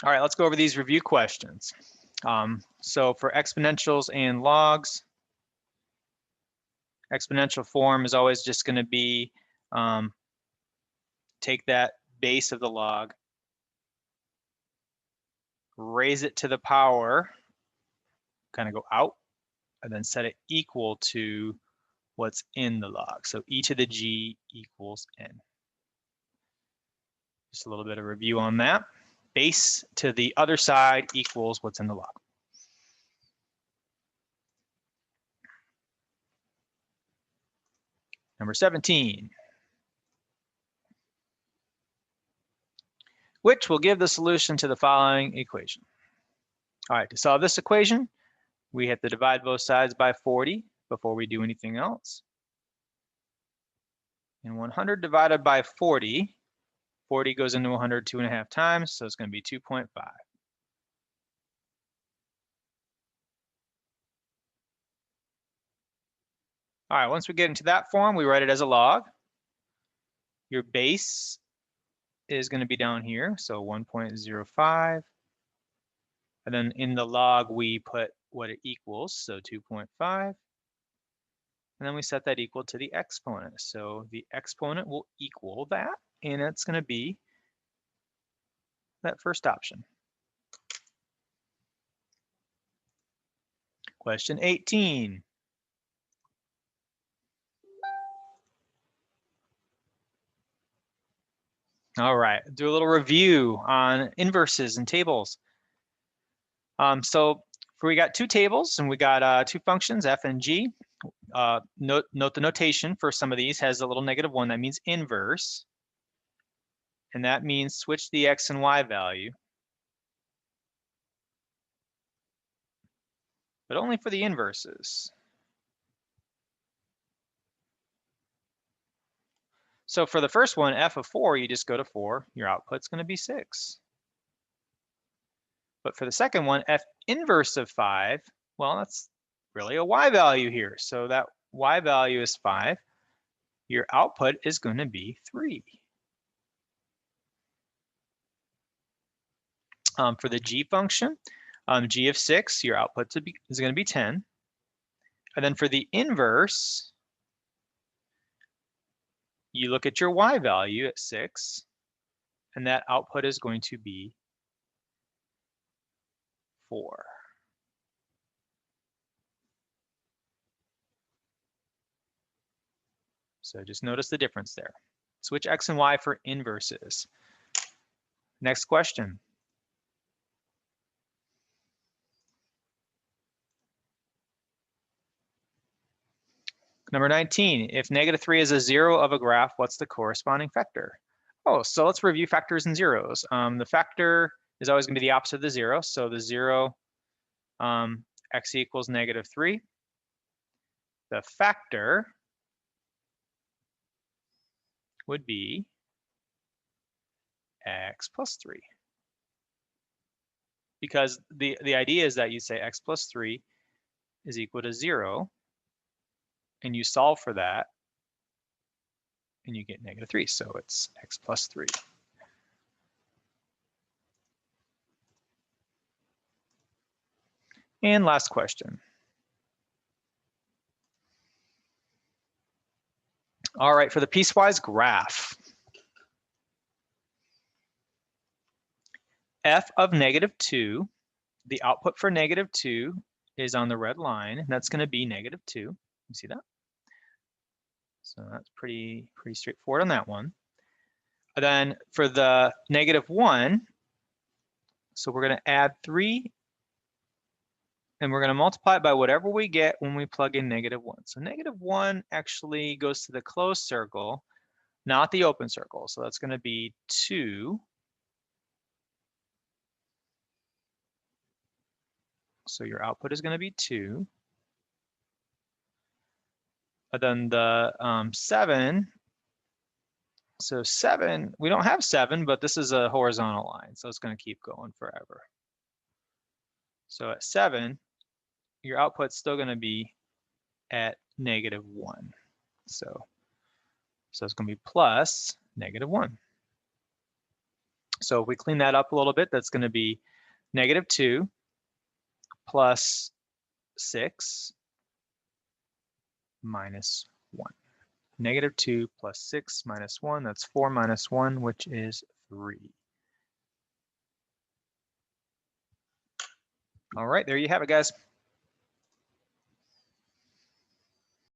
All right, let's go over these review questions. So for exponentials and logs, exponential form is always just going to be take that base of the log, raise it to the power, kind of go out, and then set it equal to what's in the log. So e to the g equals n. Just a little bit of review on that. Base to the other side equals what's in the log. Number 17. Which will give the solution to the following equation. All right, to solve this equation, we have to divide both sides by 40 before we do anything else. And 100 divided by 40, 40 goes into 100 2.5 times, so it's going to be 2.5. All right, once we get into that form, we write it as a log. Your base is going to be down here, so 1.05. And then in the log, we put what it equals, so 2.5. And then we set that equal to the exponent. So the exponent will equal that, and it's going to be that first option. Question 18. All right, do a little review on inverses and tables. So we got two tables and we got two functions, f and g. Note the notation for some of these has a little -1. That means inverse. And that means switch the x and y value. But only for the inverses. So for the first one, f of 4, you just go to 4. Your output's going to be 6. But for the second one, f inverse of 5, well, that's really a y value here. So that y value is 5. Your output is going to be 3. For the g function, g of 6, your output is going to be 10. And then for the inverse, you look at your y value at 6, and that output is going to be 4. So just notice the difference there. Switch x and y for inverses. Next question. Number 19, if -3 is a 0 of a graph, what's the corresponding factor? Oh, so let's review factors and zeros. The factor is always going to be the opposite of the 0. So the 0, x equals -3. The factor would be x plus 3. Because the idea is that you say x plus 3 is equal to 0, and you solve for that, and you get -3. So it's x plus 3. And last question. All right, for the piecewise graph, f of -2, the output for -2 is on the red line, and that's going to be -2. You see that? So that's pretty straightforward on that one. And then for the -1, so we're going to add 3, and we're going to multiply it by whatever we get when we plug in -1. So -1 actually goes to the closed circle, not the open circle. So that's going to be 2. So your output is going to be 2. And then the 7, so 7, we don't have 7, but this is a horizontal line, so it's going to keep going forever. So at 7, your output's still going to be at -1. So it's going to be plus -1. So if we clean that up a little bit, that's going to be -2 plus 6 minus 1. -2 plus 6 minus 1, that's 4 minus 1, which is 3. All right, there you have it, guys.